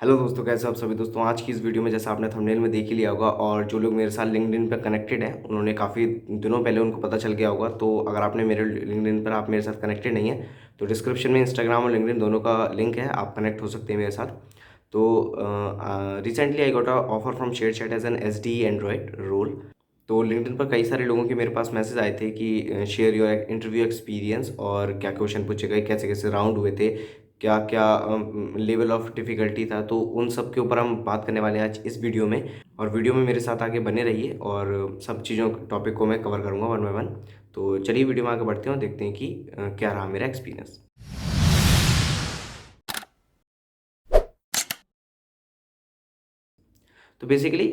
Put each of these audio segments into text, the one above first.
Hello दोस्तों, कैसे आप सभी दोस्तों। आज की इस वीडियो में जैसा आपने थंबनेल में देख ही लिया होगा और जो लोग मेरे साथ लिंक्डइन पर कनेक्टेड हैं उन्होंने काफ़ी दिनों पहले उनको पता चल गया होगा। तो अगर आपने मेरे लिंक्डइन पर आप मेरे साथ कनेक्टेड नहीं है तो डिस्क्रिप्शन में इंस्टाग्राम और लिंक्डइन दोनों का लिंक है, आप कनेक्ट हो सकते हैं मेरे साथ। तो recently I got a offer from ShareChat as an S D Android role. तो लिंक्डइन पर कई सारे लोगों के मेरे पास मैसेज आए थे कि शेयर योर इंटरव्यू एक्सपीरियंस और क्या क्वेश्चन पूछे गए, कैसे कैसे राउंड हुए थे, क्या क्या लेवल ऑफ डिफ़िकल्टी था। तो उन सब के ऊपर हम बात करने वाले हैं आज इस वीडियो में। और वीडियो में मेरे साथ आगे बने रहिए और सब चीज़ों टॉपिक को मैं कवर करूँगा वन बाय वन। तो चलिए वीडियो में आगे बढ़ते हैं और देखते हैं कि क्या रहा मेरा एक्सपीरियंस। तो बेसिकली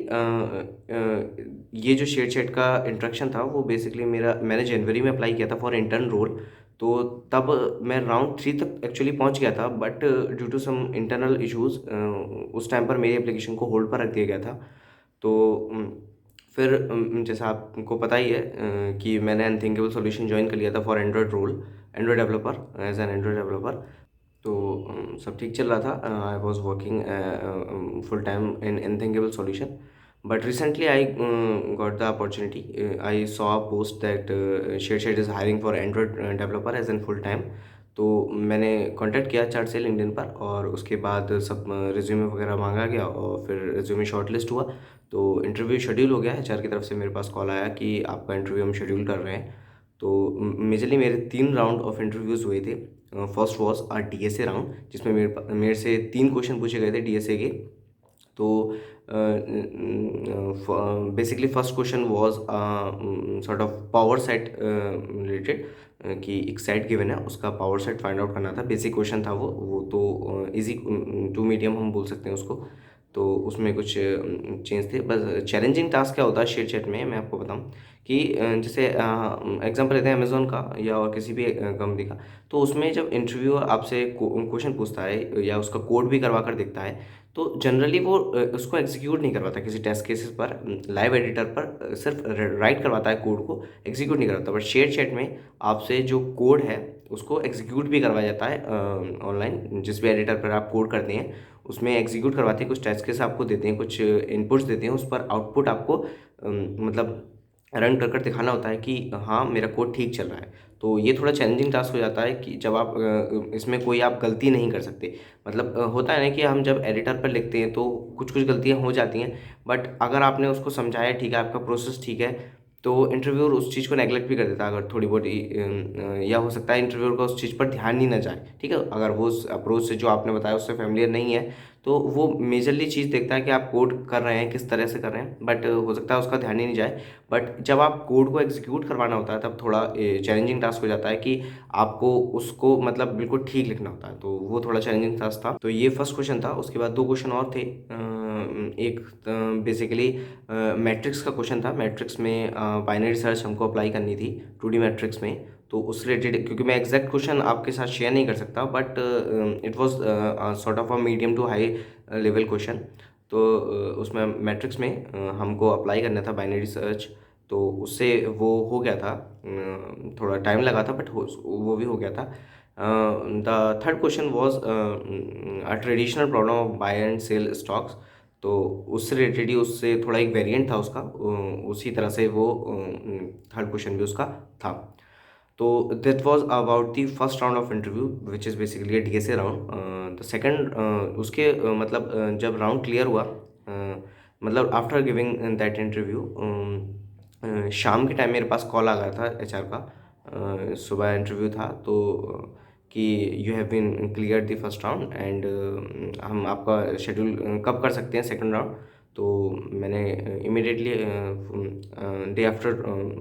ये जो शेयर चैट का इंट्रोडक्शन था वो बेसिकली मैंने जनवरी में अप्लाई किया था फॉर इंटर्न रोल। तो तब मैं राउंड 3 तक एक्चुअली पहुंच गया था, but due to some internal issues उस टाइम पर मेरी एप्लीकेशन को होल्ड पर रख दिया गया था। तो फिर जैसा आपको पता ही है कि मैंने अनथिंकेबल सॉल्यूशन ज्वाइन कर लिया था for Android role, Android developer, as an Android developer. तो सब ठीक चल रहा था। I was working full time in unthinkable solution, but recently I got the opportunity. I saw a post that Share is hiring for Android developer as an full time. तो मैंने contact किया chart से LinkedIn पर और उसके बाद सब resume वगैरह मांगा गया और फिर रिज्यूमे शॉर्टलिस्ट हुआ। तो इंटरव्यू शेड्यूल हो गया है, एचआर की तरफ से मेरे पास कॉल आया कि आपका इंटरव्यू हम शेड्यूल कर रहे हैं। तो मेजरली मेरे 3 राउंड ऑफ इंटरव्यूज़ हुए थे। First was a DSA round जिसमें मेरे से 3 क्वेश्चन पूछे गए थे डीएसए के। तो basically first question was sort of power set related, कि एक सेट गिवन है उसका पावर सेट फाइंड आउट करना था। बेसिक क्वेश्चन था वो तो इजी टू मीडियम हम बोल सकते हैं उसको। तो उसमें कुछ चेंज थे। बस चैलेंजिंग टास्क क्या होता है शेयर चैट में, मैं आपको बताऊं कि जैसे एग्जांपल लेते हैं अमेज़न का या और किसी भी कंपनी का। तो उसमें जब इंटरव्यूअर आपसे क्वेश्चन पूछता है या उसका कोड भी करवा कर देखता है, तो जनरली वो उसको एग्जीक्यूट नहीं करवाता किसी टेस्ट केसेस पर, लाइव एडिटर पर सिर्फ राइट करवाता है कोड को, एग्जीक्यूट नहीं करवाता। बट शेयर चैट में आपसे जो कोड है उसको एग्जीक्यूट भी करवाया जाता है ऑनलाइन। जिस भी एडिटर पर आप कोड करते हैं उसमें एग्जीक्यूट करवाते हैं, कुछ टेस्ट केस आपको देते हैं, कुछ इनपुट्स देते हैं, उस पर आउटपुट आपको मतलब रन कर दिखाना होता है कि हाँ मेरा कोड ठीक चल रहा है। तो ये थोड़ा चैलेंजिंग टास्क हो जाता है कि जब आप इसमें कोई आप गलती नहीं कर सकते। मतलब होता है ना कि हम जब एडिटर पर लिखते हैं तो कुछ कुछ गलतियाँ हो जाती हैं, बट अगर आपने उसको समझाया ठीक है, आपका प्रोसेस ठीक है, तो इंटरव्यूअर उस चीज़ को नेगलेक्ट भी कर देता है अगर थोड़ी बहुत या हो सकता है इंटरव्यूअर का उस चीज़ पर ध्यान ही ना जाए। ठीक है, अगर वो उस अप्रोच से जो आपने बताया उससे फेमिलियर नहीं है तो वो मेजरली चीज़ देखता है कि आप कोड कर रहे हैं किस तरह से कर रहे हैं, बट हो सकता है उसका ध्यान ही नहीं जाए। बट जब आप कोड को एग्जीक्यूट करवाना होता है तब थोड़ा चैलेंजिंग टास्क हो जाता है कि आपको उसको मतलब बिल्कुल ठीक लिखना होता है। तो वो थोड़ा चैलेंजिंग टास्क था। तो ये फर्स्ट क्वेश्चन था। उसके बाद 2 क्वेश्चन और थे। एक बेसिकली मैट्रिक्स का क्वेश्चन था। मैट्रिक्स में बाइनरी सर्च हमको अप्लाई करनी थी 2D मैट्रिक्स में। तो उस रिलेटेड, क्योंकि मैं एग्जैक्ट क्वेश्चन आपके साथ शेयर नहीं कर सकता, but it was sort of a medium to high level question. तो उसमें मैट्रिक्स में हमको अप्लाई करना था बाइनरी सर्च। तो उससे वो हो गया था, थोड़ा टाइम लगा था, बट वो भी हो गया था। The third question was a traditional problem of buy and sell stocks. तो उससे रिलेटेड ही, उससे थोड़ा एक वेरिएंट था उसका, उसी तरह से वो थर्ड क्वेश्चन भी उसका था। तो that was about the first round of interview which is basically a DSA round. The second उसके मतलब जब राउंड क्लियर हुआ, मतलब आफ्टर गिविंग दैट इंटरव्यू, शाम के टाइम मेरे पास कॉल आ गया था एचआर का। सुबह इंटरव्यू था तो कि you have been clear the first round and हम आपका शेड्यूल कब कर सकते हैं सेकंड राउंड। तो मैंने इमिडिएटली डे आफ्टर,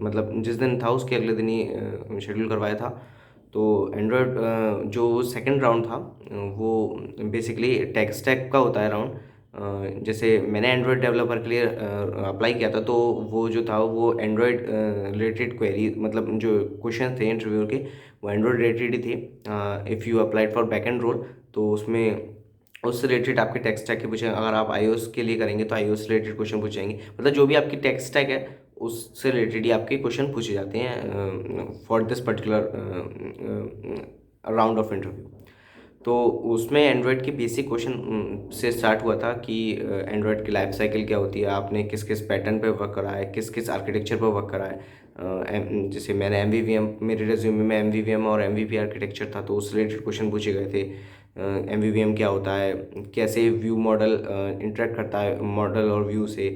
मतलब जिस दिन था उसके अगले दिन ही शेड्यूल करवाया था। तो एंड्रॉयड जो सेकंड राउंड था वो बेसिकली टेक स्टैक का होता है राउंड। जैसे मैंने एंड्रॉयड डेवलपर के लिए अप्लाई किया था, तो वो जो था वो एंड्रॉयड रिलेटेड क्वेरी, मतलब जो क्वेश्चन थे इंटरव्यू के वो एंड्रॉयड रिलेटेड ही थे। If you applied for back end role तो उसमें उससे रिलेटेड आपके टेक स्टैक के पूछेंगे। अगर आप iOS के लिए करेंगे तो iOS रिलेटेड क्वेश्चन पूछेंगे। मतलब जो भी आपकी टेक स्टैक है उससे रिलेटेड ही आपके क्वेश्चन पूछे जाते हैं for this particular round of interview. तो उसमें एंड्रॉयड के बेसिक क्वेश्चन से स्टार्ट हुआ था कि एंड्रॉयड की लाइफ साइकिल क्या होती है, आपने किस किस पैटर्न पे वर्क करा है, किस किस आर्किटेक्चर पर वर्क करा है। जैसे मैंने एम मेरे रेज्यूमे में एम और MVP आर्किटेक्चर था, तो उस रिलेटेड क्वेश्चन पूछे गए थे। एम क्या होता है, कैसे व्यू मॉडल इंटरेक्ट करता है मॉडल और व्यू से।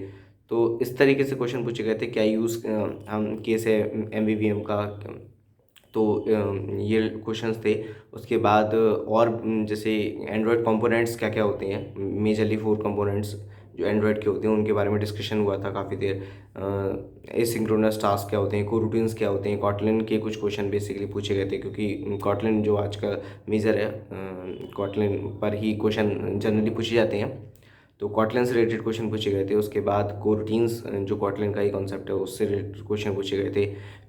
तो इस तरीके से क्वेश्चन पूछे गए थे, क्या यूज़ हम केस है एम का। तो ये क्वेश्चंस थे। उसके बाद और जैसे एंड्रॉयड कंपोनेंट्स क्या क्या होते हैं, मेजरली 4 कंपोनेंट्स जो एंड्रॉयड के होते हैं उनके बारे में डिस्कशन हुआ था काफ़ी देर। एसिंक्रोनस टास्क क्या होते हैं, कोरूटीन्स क्या होते हैं, कॉटलिन के कुछ क्वेश्चन बेसिकली पूछे गए थे, क्योंकि कॉटलिन जो आज का मेजर है, कॉटलिन पर ही क्वेश्चन जनरली पूछे जाते हैं। तो कॉटलिन से रिलेटेड क्वेश्चन पूछे गए थे। उसके बाद कोरूटीन्स जो कॉटलिन का ही कॉन्सेप्ट है उससे रिलेटेड क्वेश्चन पूछे गए थे।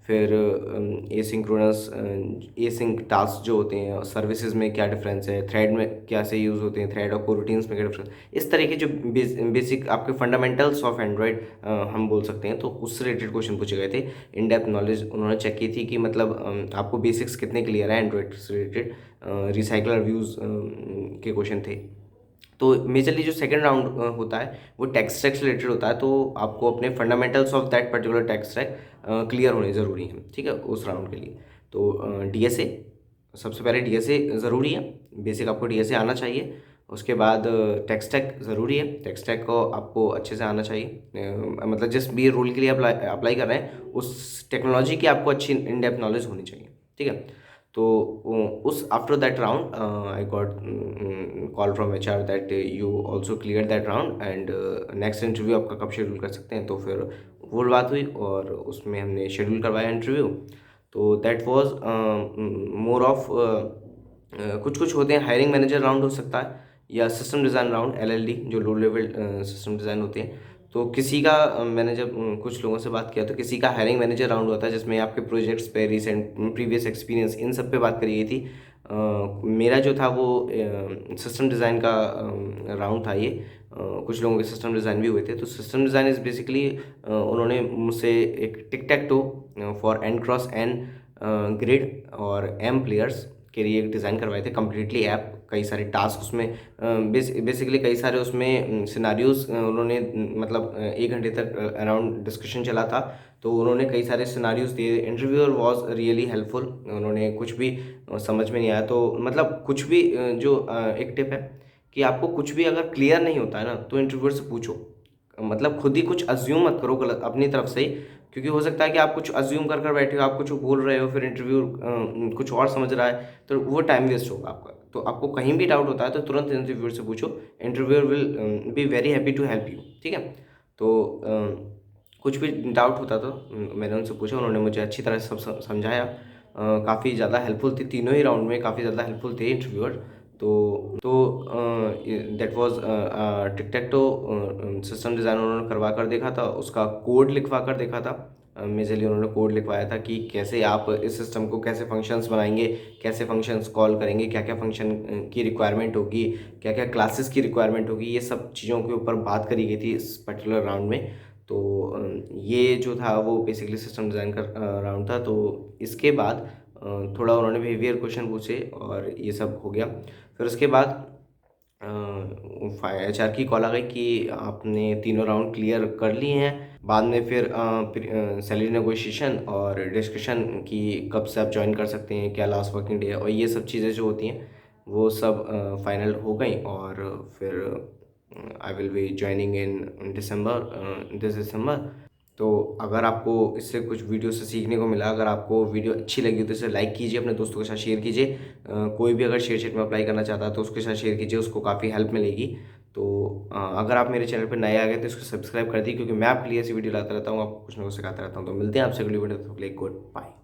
फिर एसिंक्रोनस एसिंक टास्क जो होते हैं, सर्विसेज में क्या डिफरेंस है, थ्रेड में कैसे यूज़ होते हैं, थ्रेड और कोरूटीन्स में क्या डिफरेंस, इस तरह के जो बेसिक आपके फंडामेंटल्स ऑफ एंड्रॉयड हम बोल सकते हैं, तो उससे रिलेटेड क्वेश्चन पूछे गए थे। इन डेप्थ नॉलेज उन्होंने चेक की थी कि मतलब आपको बेसिक्स कितने क्लियर है एंड्रॉयड से रिलेटेड। रिसाइकलर व्यूज़ के क्वेश्चन थे। तो मेजरली जो सेकंड राउंड होता है वो टेक्स्ट स्टैक से रिलेटेड होता है, तो आपको अपने fundamentals of that particular text stack clear होने ज़रूरी है, ठीक है, उस राउंड के लिए। तो DSA, सबसे पहले DSA ज़रूरी है, बेसिक आपको DSA आना चाहिए। उसके बाद टेक्स्ट स्टैक ज़रूरी है, टेक्स्ट स्टैक को आपको अच्छे से आना चाहिए। मतलब जिस भी रोल के लिए अप्लाई कर रहे हैं उस टेक्नोलॉजी की आपको अच्छी इन डेप्थ नॉलेज होनी चाहिए, ठीक है। तो उस after that round I got call from HR that you also clear that round and next interview आपका कब शेड्यूल कर सकते हैं। तो फिर वो बात हुई और उसमें हमने शेड्यूल करवाया इंटरव्यू। तो दैट वाज मोर ऑफ कुछ कुछ होते हैं, हायरिंग मैनेजर राउंड हो सकता है या सिस्टम डिज़ाइन राउंड, LLD जो लो लेवल सिस्टम डिज़ाइन होते हैं। तो किसी का मैंने जब कुछ लोगों से बात किया तो किसी का हायरिंग मैनेजर राउंड होता है जिसमें आपके प्रोजेक्ट्स पे, रिसेंट प्रीवियस एक्सपीरियंस, इन सब पे बात करी गई थी। मेरा जो था वो सिस्टम डिज़ाइन का राउंड था ये। कुछ लोगों के सिस्टम डिज़ाइन भी हुए थे। तो सिस्टम डिज़ाइन इज़ बेसिकली उन्होंने मुझसे एक tic tac toe for N cross N grid और M प्लेयर्स के लिए एक डिज़ाइन करवाए थे, कम्प्लीटली ऐप, कई सारे टास्क उसमें, बेसिकली कई सारे उसमें सिनारियोज उन्होंने, मतलब 1 घंटे तक अराउंड डिस्कशन चला था। तो उन्होंने कई सारे सिनारियोज दिए। इंटरव्यूअर वाज रियली हेल्पफुल, उन्होंने कुछ भी समझ में नहीं आया तो मतलब कुछ भी जो एक टिप है कि आपको कुछ भी अगर क्लियर नहीं होता है ना तो इंटरव्यूअर से पूछो। मतलब खुद ही कुछ अज्यूम मत करो गलत अपनी तरफ से ही, क्योंकि हो सकता है कि आप कुछ अज्यूम कर बैठे हो, आप कुछ बोल रहे हो, फिर इंटरव्यू कुछ और समझ रहा है, तो वो टाइम वेस्ट होगा आपका। तो आपको कहीं भी डाउट होता है तो तुरंत इंटरव्यूअर से पूछो, interviewer will be very happy to help you, ठीक है। तो कुछ भी डाउट होता तो मैंने उनसे पूछा, उन्होंने मुझे अच्छी तरह से सब समझाया। काफ़ी ज़्यादा हेल्पफुल थी, तीनों ही राउंड में काफ़ी ज़्यादा हेल्पफुल थे इंटरव्यूअर। तो that was tick tac to system design उन्होंने करवा कर देखा था, उसका कोड लिखवा कर देखा था। मेजरली उन्होंने कोड लिखवाया था कि कैसे आप इस सिस्टम को कैसे फंक्शंस बनाएंगे, कैसे फंक्शंस कॉल करेंगे, क्या क्या फंक्शन की रिक्वायरमेंट होगी, क्या क्या क्लासेस की रिक्वायरमेंट होगी, ये सब चीज़ों के ऊपर बात करी गई थी इस पर्टिकुलर राउंड में। तो ये जो था वो बेसिकली सिस्टम डिज़ाइन का राउंड था। तो इसके बाद थोड़ा उन्होंने बिहेवियर क्वेश्चन पूछे और ये सब हो गया। फिर उसके बाद HR की कॉल आ गई कि आपने तीनों राउंड क्लियर कर लिए हैं। बाद में फिर सैलरी नेगोशिएशन और डिस्कशन कि कब से आप ज्वाइन कर सकते हैं, क्या लास्ट वर्किंग डे है, और ये सब चीज़ें जो होती हैं वो सब फाइनल हो गई। और फिर I will be joining in this December. तो अगर आपको इससे कुछ वीडियो से सीखने को मिला, अगर आपको वीडियो अच्छी लगी हो तो इसे लाइक कीजिए, अपने दोस्तों के साथ शेयर कीजिए। कोई भी अगर शेयर चैट में अप्लाई करना चाहता है तो उसके साथ शेयर कीजिए, उसको काफ़ी हेल्प मिलेगी। तो अगर आप मेरे चैनल पर नए आ गए तो इसको सब्सक्राइब कर दिए, क्योंकि मैं आपके लिए ऐसी वीडियो लाता रहता हूँ, आपको कुछ ना कुछ सिखाता रहता हूँ। तो मिलते हैं आपसे अगली वीडियो, तो गुड बाय।